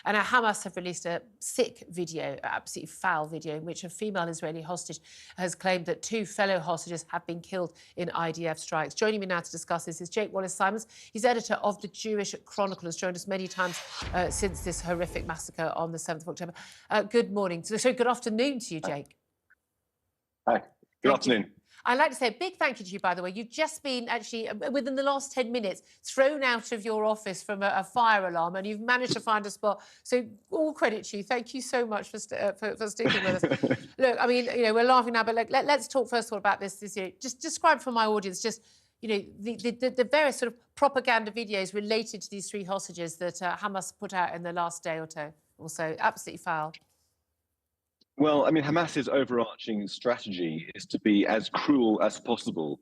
And Hamas have released a sick video, absolutely foul video, in which a female Israeli hostage has claimed that 2 fellow hostages have been killed in IDF strikes. Joining me now to discuss this is Wallis. He's editor of the Jewish Chronicle, has joined us many times since this horrific massacre on the 7th of October. Good morning. So good afternoon to you, Jake. Hi. Good afternoon. I'd like to say a big thank you to you, by the way. You've just been actually, within the last 10 minutes, thrown out of your office from a fire alarm, and you've managed to find a spot. So all credit to you. Thank you so much for sticking with us. Look, I mean, you know, we're laughing now, but let's talk first of all about this year. Just describe for my audience, just, you know, the various sort of propaganda videos related to these 3 hostages that Hamas put out in the last day or two. Also, absolutely foul. Well, I mean, Hamas's overarching strategy is to be as cruel as possible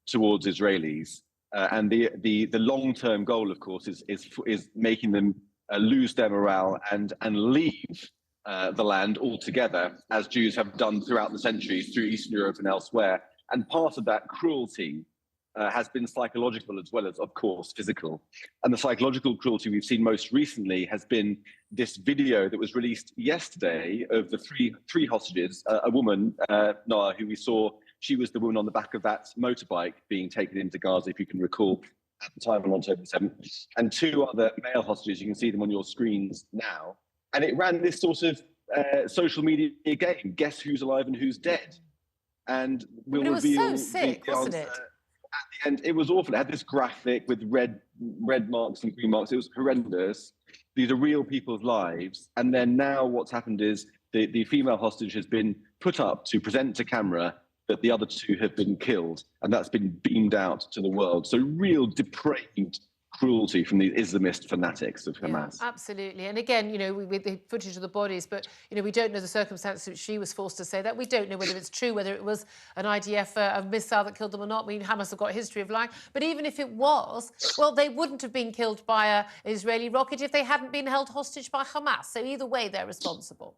towards Israelis, and the long-term goal, of course, is making them lose their morale and leave the land altogether, as Jews have done throughout the centuries through Eastern Europe and elsewhere. And part of that cruelty has been psychological as well as, of course, physical. And the psychological cruelty we've seen most recently has been this video that was released yesterday of the three hostages, a woman, Noa, who we saw, she was the woman on the back of that motorbike being taken into Gaza, if you can recall, at the time on October 7th, and 2 other male hostages. You can see them on your screens now. And it ran this sort of social media game, guess who's alive and who's dead? And we'll reveal so sick, wasn't it? At the end, it was awful. It had this graphic with red marks and green marks. It was horrendous. These are real people's lives. And then now what's happened is the female hostage has been put up to present to camera that the other 2 have been killed. And that's been beamed out to the world. So real depraved cruelty from the Islamist fanatics of Hamas. Yeah, absolutely. And again, you know, with the footage of the bodies, but, you know, we don't know the circumstances which she was forced to say that. We don't know whether it's true, whether it was an IDF a missile that killed them or not. I mean, Hamas have got a history of lying. But even if it was, well, they wouldn't have been killed by an Israeli rocket if they hadn't been held hostage by Hamas. So either way, they're responsible.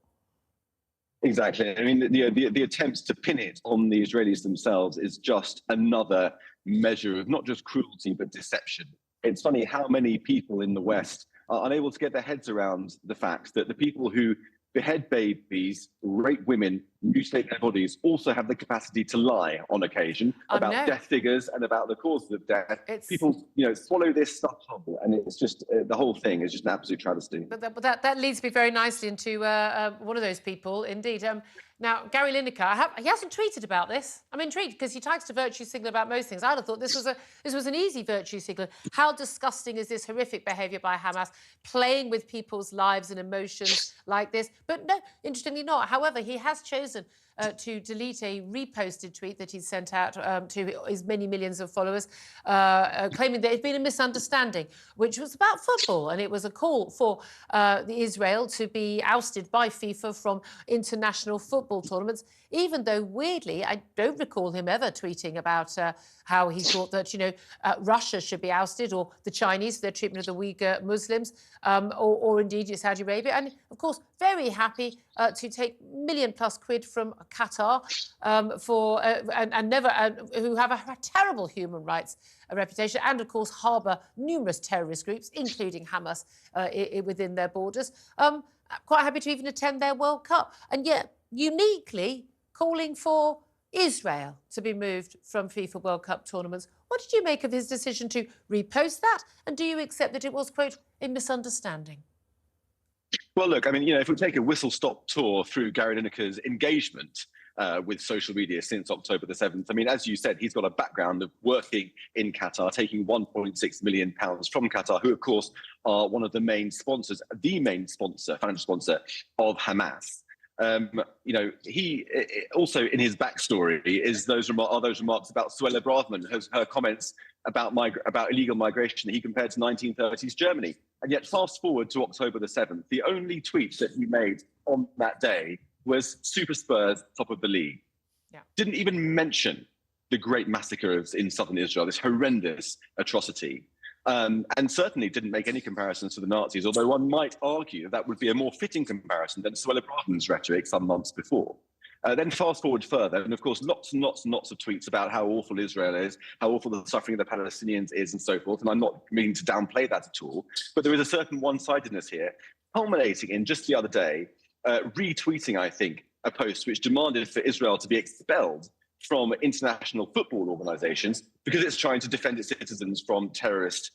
Exactly. I mean, the attempts to pin it on the Israelis themselves is just another measure of not just cruelty, but deception. It's funny how many people in the West are unable to get their heads around the fact that the people who behead babies, rape women, mutilate their bodies also have the capacity to lie on occasion about death figures and about the causes of death. People, you know, swallow this stuff whole, and it's just the whole thing is just an absolute travesty. But that leads me very nicely into one of those people, indeed. Now, Gary Lineker, he hasn't tweeted about this. I'm intrigued because he types to virtue signal about most things. I'd have thought this was an easy virtue signal. How disgusting is this horrific behaviour by Hamas, playing with people's lives and emotions like this? But no, interestingly not. However, he has chosen to delete a reposted tweet that he sent out to his many millions of followers, claiming there had been a misunderstanding, which was about football. And it was a call for Israel to be ousted by FIFA from international football tournaments, even though, weirdly, I don't recall him ever tweeting about how he thought that, you know, Russia should be ousted, or the Chinese for their treatment of the Uyghur Muslims, or indeed Saudi Arabia. And, of course, very happy to take £1 million+ from Qatar who have a terrible human rights reputation, and, of course, harbour numerous terrorist groups, including Hamas, within their borders. Quite happy to even attend their World Cup. And yet, uniquely, calling for Israel to be moved from FIFA World Cup tournaments. What did you make of his decision to repost that? And do you accept that it was, quote, a misunderstanding? Well, look, I mean, you know, if we take a whistle-stop tour through Gary Lineker's engagement with social media since October the 7th, I mean, as you said, he's got a background of working in Qatar, taking £1.6 million from Qatar, who, of course, are one of the main sponsors, financial sponsor of Hamas. You know, he also in his backstory is those remarks about Suella Braverman, her comments about illegal migration that he compared to 1930s Germany. And yet, fast forward to October the 7th, the only tweet that he made on that day was Super Spurs, top of the league. Yeah. Didn't even mention the great massacre in southern Israel, this horrendous atrocity. And certainly didn't make any comparisons to the Nazis, although one might argue that would be a more fitting comparison than Suella Braverman's rhetoric some months before. Then fast forward further, and of course, lots and lots and lots of tweets about how awful Israel is, how awful the suffering of the Palestinians is, and so forth. And I'm not meaning to downplay that at all, but there is a certain one-sidedness here, culminating in just the other day, retweeting, I think, a post which demanded for Israel to be expelled from international football organizations because it's trying to defend its citizens from terrorist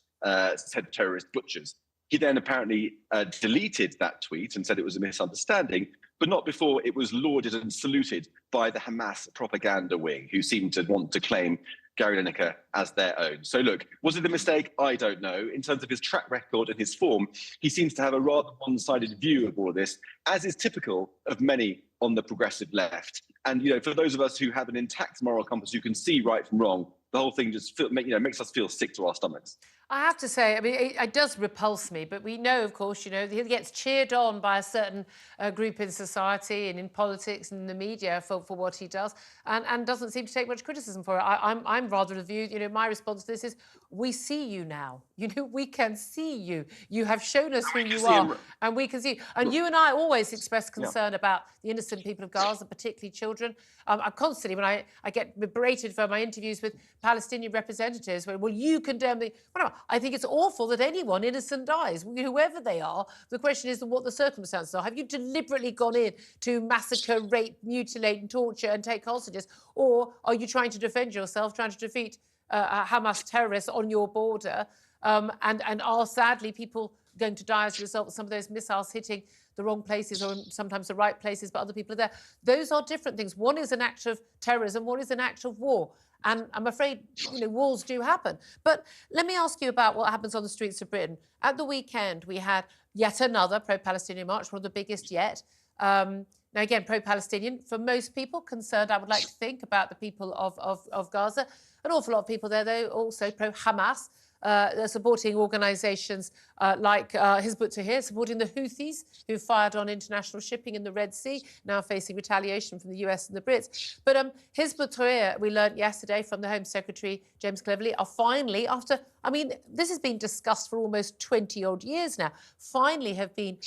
butchers. He then apparently deleted that tweet and said it was a misunderstanding, but not before it was lauded and saluted by the Hamas propaganda wing, who seemed to want to claim Gary Lineker as their own. So look, was it a mistake? I don't know. In terms of his track record and his form, he seems to have a rather one-sided view of all of this, as is typical of many on the progressive left. And, you know, for those of us who have an intact moral compass, who can see right from wrong, the whole thing just makes us feel sick to our stomachs. I have to say, I mean, it does repulse me, but we know, of course, you know, he gets cheered on by a certain group in society and in politics and in the media for what he does, and doesn't seem to take much criticism for it. I'm rather of the view, you know, my response to this is, we see you now. You know, we can see you. You have shown us who you are, and we can see you. And you and I always express concern about the innocent people of Gaza, particularly children. I'm constantly, when I get berated for my interviews with Palestinian representatives, well, you condemn the... Well, no, I think it's awful that anyone innocent dies, whoever they are. The question is what the circumstances are. Have you deliberately gone in to massacre, rape, mutilate and torture and take hostages? Or are you trying to defend yourself, trying to defeat Hamas terrorists on your border? And are, sadly, people going to die as a result of some of those missiles hitting the wrong places or sometimes the right places, but other people are there? Those are different things. One is an act of terrorism, one is an act of war. And I'm afraid, you know, wars do happen. But let me ask you about what happens on the streets of Britain. At the weekend, we had yet another pro-Palestinian march, one of the biggest yet. Now, again, pro-Palestinian, for most people concerned, I would like to think, about the people of Gaza. An awful lot of people there, though, also pro-Hamas. They're supporting organisations like Hizb ut-Tahrir, supporting the Houthis, who fired on international shipping in the Red Sea, now facing retaliation from the US and the Brits. But Hizb ut-Tahrir, we learnt yesterday from the Home Secretary, James Cleverly, are finally, after, I mean, this has been discussed for almost 20-odd years now, finally have been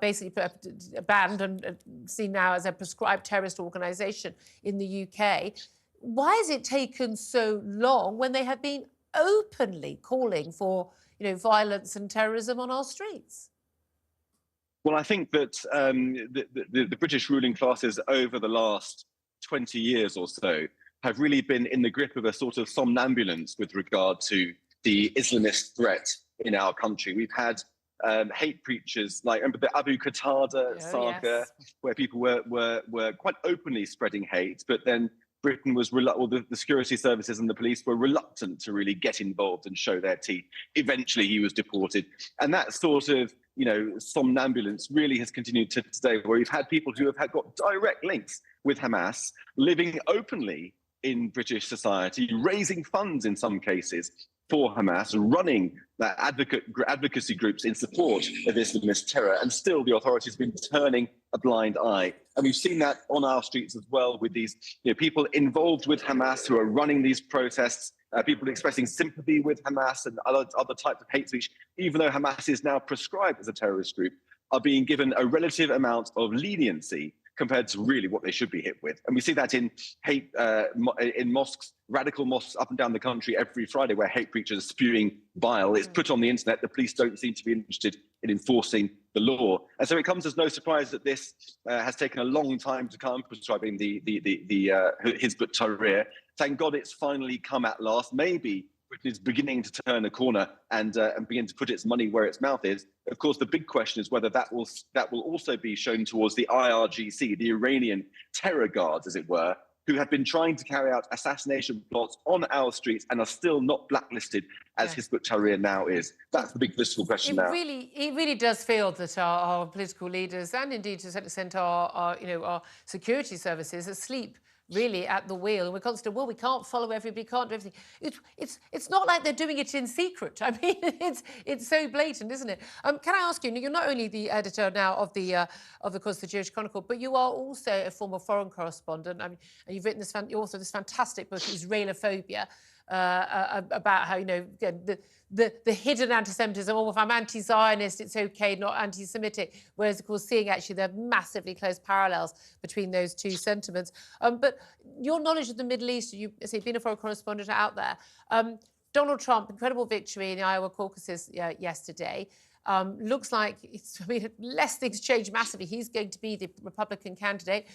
basically banned and seen now as a proscribed terrorist organisation in the UK. Why has it taken so long when they have been openly calling for, you know, violence and terrorism on our streets? Well, I think that the British ruling classes over the last 20 years or so have really been in the grip of a sort of somnambulance with regard to the Islamist threat in our country. We've had hate preachers like, remember the Abu Qatada saga, where people were quite openly spreading hate, but then Britain was the security services and the police were reluctant to really get involved and show their teeth. Eventually, he was deported, and that sort of, you know, somnambulance really has continued to today, where we've had people who have got direct links with Hamas, living openly in British society, raising funds in some cases for Hamas, running that advocacy groups in support of Islamist terror, and still the authorities have been turning a blind eye. And we've seen that on our streets as well, with these, you know, people involved with Hamas who are running these protests, people expressing sympathy with Hamas and other types of hate speech, even though Hamas is now proscribed as a terrorist group, are being given a relative amount of leniency compared to really what they should be hit with. And we see that in hate in mosques, radical mosques up and down the country every Friday, where hate preachers are spewing bile. It's put on the internet. The police don't seem to be interested in enforcing the law. And so it comes as no surprise that this has taken a long time to come, prescribing the Hizb ut-Tahrir. Thank God it's finally come at last. Maybe Britain is beginning to turn a corner and begin to put its money where its mouth is. Of course, the big question is whether that will also be shown towards the IRGC, the Iranian terror guards, as it were, who have been trying to carry out assassination plots on our streets and are still not blacklisted as Hizb ut-Tahrir now is. That's the big political question now. It really does feel that our political leaders, and indeed to a certain extent our security services, asleep really at the wheel, and we're constantly, well, we can't follow everybody, can't do everything. It's not like they're doing it in secret. I mean, it's so blatant, isn't it? Can I ask you? You're not only the editor now of course the Jewish Chronicle, but you are also a former foreign correspondent. I mean, and you've written you authored this fantastic book, Israelophobia. about how, you know, the hidden anti-Semitism. Oh, if I'm anti-Zionist, it's okay, not anti-Semitic. Whereas, of course, seeing actually the massively close parallels between those two sentiments. But your knowledge of the Middle East, you say, being a foreign correspondent out there, Donald Trump, incredible victory in the Iowa caucuses yesterday. Looks like, I mean, unless things change massively, he's going to be the Republican candidate.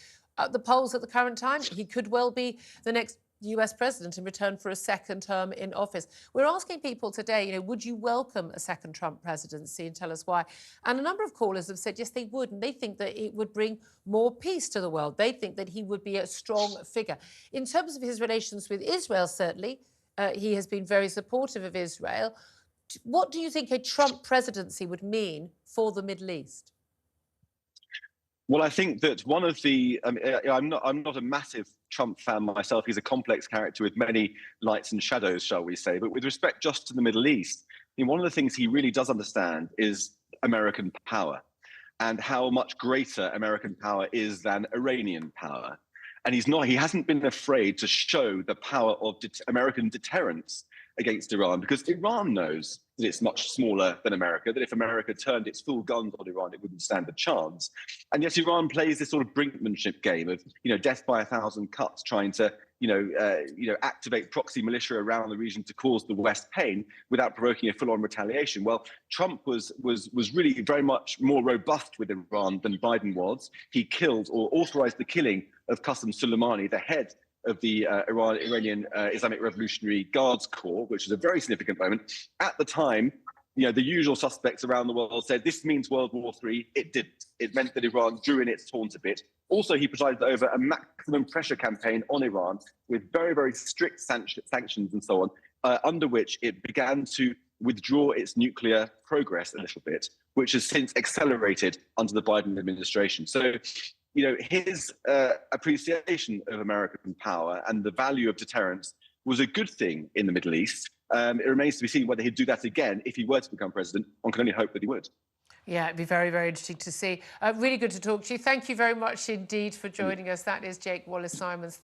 The polls at the current time, he could well be the next US president in return for a second term in office. We're asking people today, you know, would you welcome a second Trump presidency, and tell us why? And a number of callers have said, yes, they would. And they think that it would bring more peace to the world. They think that he would be a strong figure. In terms of his relations with Israel, certainly, he has been very supportive of Israel. What do you think a Trump presidency would mean for the Middle East? Well, I think that one of the I'm not a massive Trump fan myself. He's a complex character with many lights and shadows, shall we say. But with respect just to the Middle East, I mean, one of the things he really does understand is American power and how much greater American power is than Iranian power. And he hasn't been afraid to show the power of American deterrence against Iran, because Iran knows that it's much smaller than America, that if America turned its full guns on Iran, it wouldn't stand a chance. And yet Iran plays this sort of brinkmanship game of, you know, death by 1,000 cuts, trying to, activate proxy militia around the region to cause the West pain without provoking a full-on retaliation. Well, Trump was really very much more robust with Iran than Biden was. He killed, or authorized the killing, of Qasem Soleimani, the head of the Iranian Islamic Revolutionary Guards Corps, which is a very significant moment. At the time, you know, the usual suspects around the world said this means World War III. It didn't. It meant that Iran drew in its horns a bit. Also, he presided over a maximum pressure campaign on Iran with very, very strict sanctions and so on, under which it began to withdraw its nuclear progress a little bit, which has since accelerated under the Biden administration. So, you know, his appreciation of American power and the value of deterrence was a good thing in the Middle East. It remains to be seen whether he'd do that again if he were to become president. One can only hope that he would. Yeah, it'd be very, very interesting to see. Really good to talk to you. Thank you very much indeed for joining us. That is Jake Wallace-Simons.